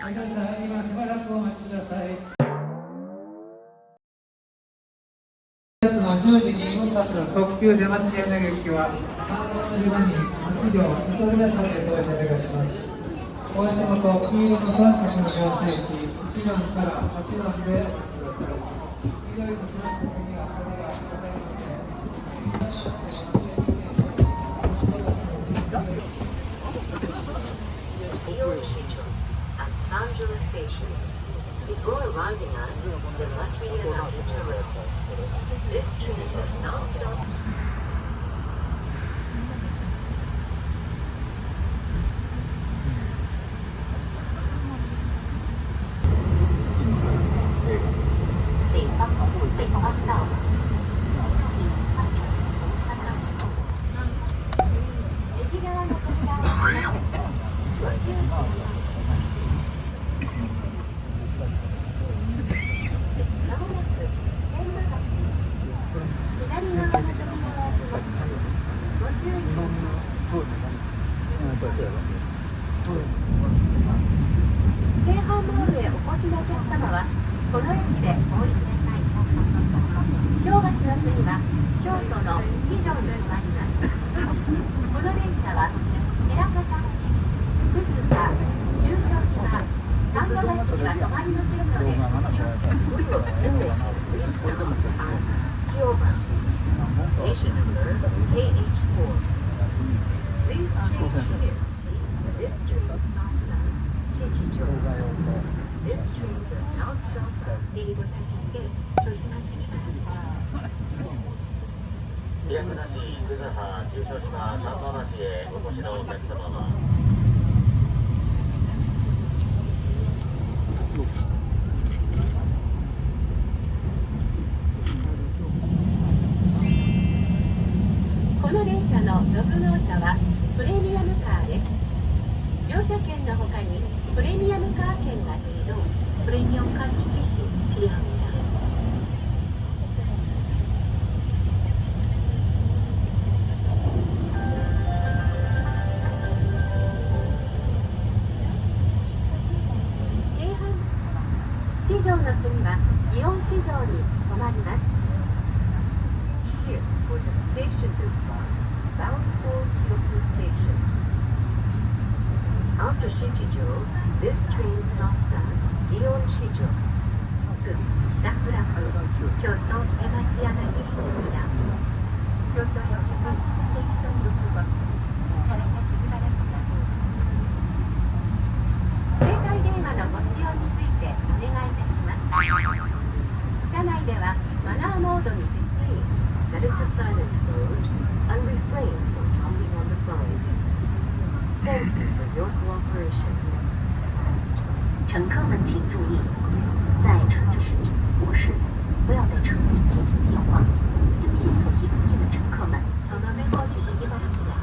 皆さん、今しばらくお待ちください。10時に運発の特急出町柳駅は3号乗り場に8両1人出さで到着いたします。お足元、黄色の三角の乗車駅1番から8番でお待ちください。緑の三角にはこれがございません。At Sanjura stations before arriving at Demachi Nakajira. This train does not stop. 京阪モールへお越しのお客様はこの駅でお降りください。京橋の次は京都の一条に参ります。この電車は枚方、葛飾、中所島、神田橋には止まりませんのでご利用ください。Station number KH4. Please change here. This train stops at Shichijo. This train does not stop at Eigotashi. 宮古市、葛飾、中所島、三河橋へお越しのお客様はこの電車の6号車はプレミアムカーです。乗車券の他にプレミアムカー券が提供。プレミアムカーチケシ필요합니다。七条の次は祇園四条に止まります。Here for the station route bus bound for Kyoto Station. After Shichijo, this train stops at Gion Shijo. スタッフラップ京都出町柳駅だ。京都駅はステーション6番からしばらくだ。携帯電話のご使用についてお願いいたします。車内ではマナーモードにSet it to silent mode and refrain from talking on the phone. Thank you for your cooperation. 乘客们请注意，在车内时请勿视，不要在车内接听电话。有幸坐席附近的乘客们，전화를 꺼주시기 바랍니다.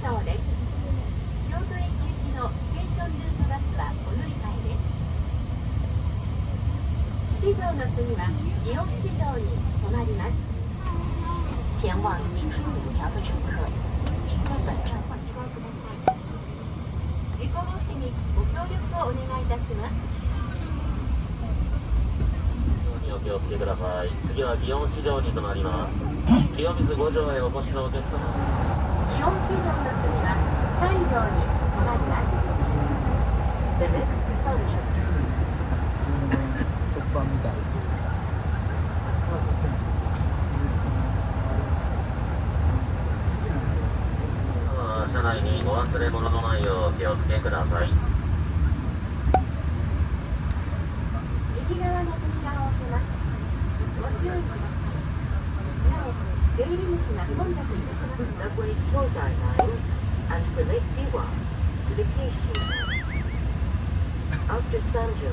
そうです。京都駅行きのステーションルートバスはお乗り換えです。七条の次は祇園四条に止まります。前往京珠五条的乘客，请在本站换车ください。事故防止にご協力をお願いいたします。お気をつけください。次は祇園四条に停まります。清水五条へお越しのお客様。祇園四条の次は三条に止まります。The next station. 食パンみたいですよ。車内にお忘れ物のないようお気をつけください。右側の扉を開けます。ご注意ください。なお、出入り口が混雑いたします。Subway Tozai Line and Relate Biwa to the Keishi. After Sanjo.